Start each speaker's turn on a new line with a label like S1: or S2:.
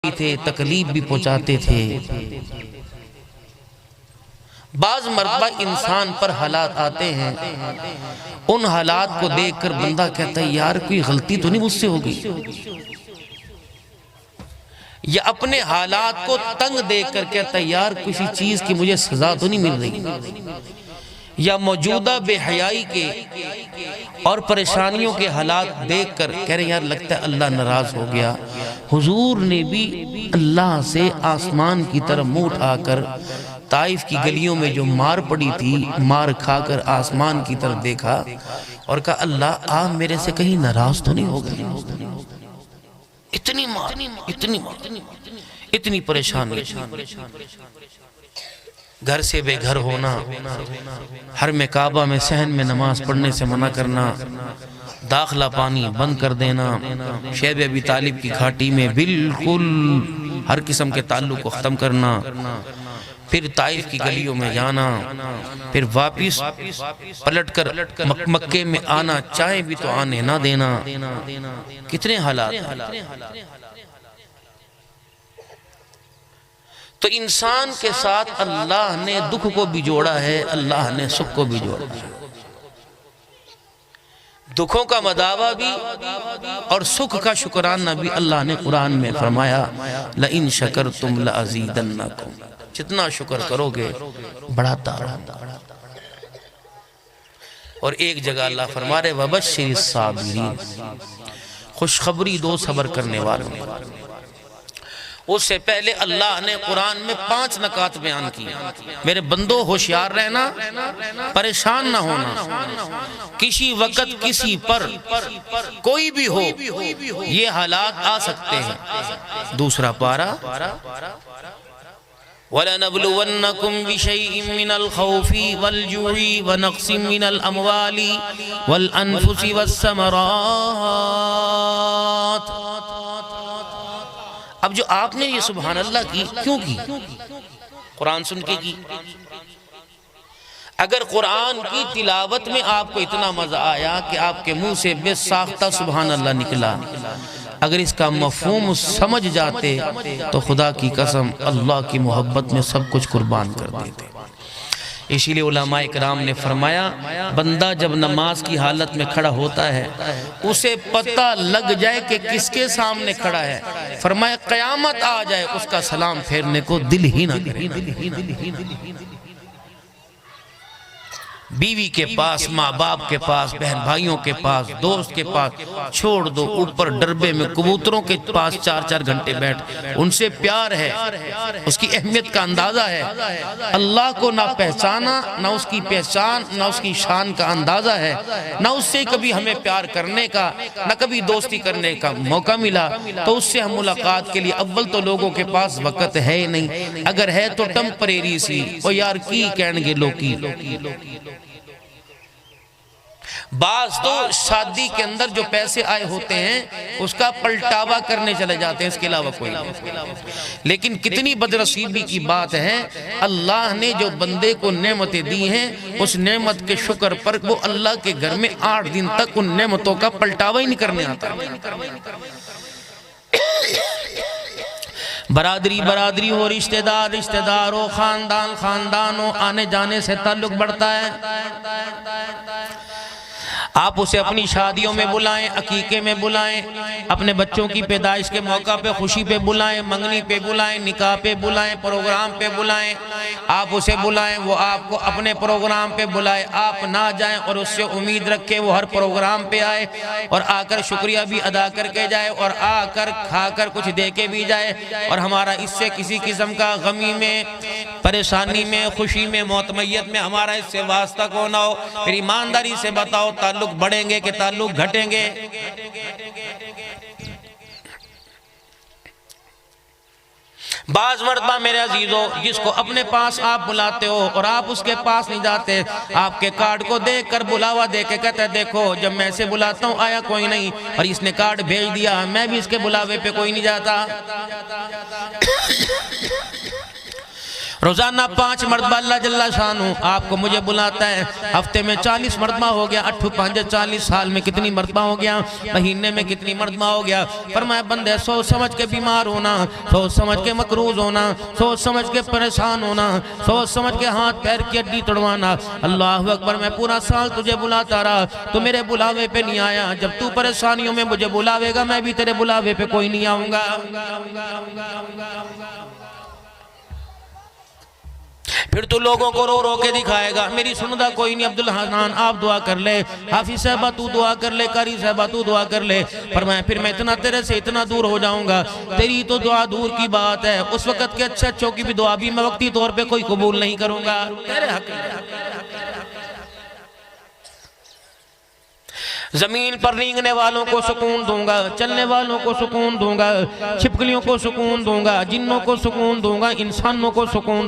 S1: بھی تھے، تکلیف بھی پہنچاتے تھے۔ بعض مرتبہ انسان پر حالات آتے ہیں، ان حالات کو دیکھ کر بندہ کہتا ہے یار کوئی غلطی تو نہیں مجھ سے ہوگی، یا اپنے حالات کو تنگ دیکھ کر کہتا ہے یار کسی چیز کی مجھے سزا تو نہیں مل رہی، یا موجودہ بے حیائی کے اور پریشانیوں کے حالات دیکھ کر کہہ رہے یار لگتا ہے اللہ ناراض ہو گیا۔ حضور نے بھی اللہ سے آسمان کی طرف منہ اٹھا کر طائف کی گلیوں میں جو مار پڑی تھی، مار کھا کر آسمان کی طرف دیکھا اور کہا اللہ آپ میرے سے کہیں ناراض تو نہیں ہو گئے؟ اتنی مار، اتنی مار، اتنی پریشانی، گھر سے بے گھر ہونا، حرم کعبہ میں صحن میں نماز پڑھنے سے منع کرنا، داخلہ پانی بند کر دینا، شیب ابی طالب کی گھاٹی میں بالکل ہر قسم کے تعلق کو ختم کرنا، پھر طائف کی گلیوں میں جانا، پھر واپس پلٹ کر مکے میں آنا، چاہے بھی تو آنے نہ دینا، کتنے حالات۔ تو انسان کے ساتھ اللہ نے دکھ کو بھی جوڑا ہے، اللہ نے سکھ کو بھی جوڑا ہے، دکھوں کا مداوع بھی اور سکھ کا شکرانہ بھی۔ اللہ نے قرآن میں فرمایا لَإِن شَكَرْتُمْ لَأَزِيدَنَّكُمْ، جتنا شکر کرو گے بڑھاتا رہا۔ اور ایک جگہ اللہ فرما رہے وَبَشِّرِ الصَّابِرِينَ، خوشخبری دو صبر کرنے والوں۔ اس سے پہلے اللہ نے قرآن میں 5 نکات بیان کی، میرے بندو ہوشیار رہنا، پریشان نہ ہونا، کسی وقت کسی پر کوئی بھی ہو یہ حالات آ سکتے ہیں۔ دوسرا پارہ وَلَنَبْلُوَنَّكُمْ بِشَيْءٍ مِّنَ الْخَوْفِ وَالْجُوعِ وَنَقْصٍ مِّنَ الْأَمْوَالِ وَالْأَنفُسِ وَالثَّمَرَاتِ۔ اب جو آپ نے یہ سبحان اللہ کی کیوں کی؟ قرآن سن کے کی۔ اگر قرآن کی تلاوت میں آپ کو اتنا مزہ آیا کہ آپ کے منہ سے بے ساختہ سبحان اللہ نکلا، اگر اس کا مفہوم سمجھ جاتے تو خدا کی قسم اللہ کی محبت میں سب کچھ قربان کر دیتے۔ اسی لئے علماء اکرام نے فرمایا بندہ جب نماز کی حالت میں کھڑا ہوتا ہے اسے پتہ لگ جائے کہ کس کے سامنے کھڑا ہے، فرمایا قیامت آ جائے اس کا سلام پھیرنے کو دل ہی نہ کرے۔ بیوی کے پاس، ماں باپ کے پاس، بہن بھائیوں کے پاس، دوست کے پاس چھوڑ دو، اوپر ڈربے میں کبوتروں کے پاس 4-4 گھنٹے بیٹھ، ان سے پیار ہے، اس کی اہمیت کا اندازہ ہے۔ اللہ کو نہ پہچانا، نہ اس کی پہچان، نہ اس کی شان کا اندازہ ہے، نہ اس سے کبھی ہمیں پیار کرنے کا، نہ کبھی دوستی کرنے کا موقع ملا، تو اس سے ہم ملاقات کے لیے اول تو لوگوں کے پاس وقت ہے ہی نہیں، اگر ہے تو ٹمپریری سی، او یار کی کہن گے لوکی۔ بعض تو شادی کے اندر جو پیسے آئے ہوتے ہیں اس کا پلٹاوا کرنے چلے جاتے ہیں، اس کے علاوہ کوئی نہیں۔ لیکن کتنی بدنصیبی کی بات ہے، اللہ نے جو بندے کو نعمتیں دی ہیں اس نعمت کے شکر پر وہ اللہ کے گھر میں 8 دن تک ان نعمتوں کا پلٹاوا ہی نہیں کرنے آتا۔ برادری برادری ہو، رشتہ دار رشتہ دار ہو، خاندان خاندان ہو، آنے جانے سے تعلق بڑھتا ہے۔ آپ اسے اپنی شادیوں میں بلائیں، عقیقے میں بلائیں، اپنے بچوں کی پیدائش کے موقع پہ خوشی پہ بلائیں، منگنی پہ بلائیں، نکاح پہ بلائیں، پروگرام پہ بلائیں، آپ اسے بلائیں، وہ آپ کو اپنے پروگرام پہ بلائے، آپ نہ جائیں اور اس سے امید رکھے وہ ہر پروگرام پہ آئے اور آ کر شکریہ بھی ادا کر کے جائے اور آ کر کھا کر کچھ دے کے بھی جائے، اور ہمارا اس سے کسی قسم کا غمی میں، پریشانی میں، خوشی میں، موتمیت میں ہمارا اس سے واسطہ کو نہ ہو۔ پھر ایمانداری سے بتاؤ تعلق بڑھیں گے کہ تعلق گھٹیں گے؟ بعض مرتبہ میرے عزیزو جس کو اپنے پاس آپ بلاتے ہو اور آپ اس کے پاس نہیں جاتے، آپ کے کارڈ کو دیکھ کر بلاوا دے کے کہتے ہیں دیکھو جب میں اسے بلاتا ہوں آیا کوئی نہیں، اور اس نے کارڈ بھیج دیا، میں بھی اس کے بلاوے پہ کوئی نہیں جاتا۔ روزانہ 5 مرتبہ اللہ جل شانہ آپ کو مجھے بلاتا ہے، ہفتے میں 40 مرتبہ ہو گیا، 8 5 40 سال میں کتنی مرتبہ ہو گیا، مہینے میں کتنی مرتبہ ہو گیا۔ فرمایا بندے سوچ سمجھ کے بیمار ہونا، سوچ سمجھ کے مقروض ہونا، سوچ سمجھ کے پریشان ہونا، سوچ سمجھ کے ہاتھ پیر کی ہڈی توڑوانا، اللہ اکبر میں پورا سال تجھے بلاتا رہا، تو میرے بلاوے پہ نہیں آیا، جب تو پریشانیوں میں مجھے بلاوے گا میں بھی تیرے بلاوے پہ کوئی نہیں آؤں گا۔ پھر تو لوگوں کو رو رو کے دکھائے گا، میری سندہ کوئی نہیں، عبدالحنان آپ دعا کر لے، حافظ صاحبہ تو دعا کر لے، قاری صاحبہ تو دعا کر لے۔ فرمایا پھر میں اتنا تیرے سے اتنا دور ہو جاؤں گا، تیری تو دعا دور کی بات ہے، اس وقت کے اچھے اچھوں کی بھی دعا بھی میں وقتی طور پہ کوئی قبول نہیں کروں گا، تیرے حق زمین پر رینگنے والوں کو سکون دوں گا، چلنے والوں کو سکون دوں گا، چھپکلیوں کو سکون دوں گا، جنوں کو سکون دوں گا، انسانوں کو سکون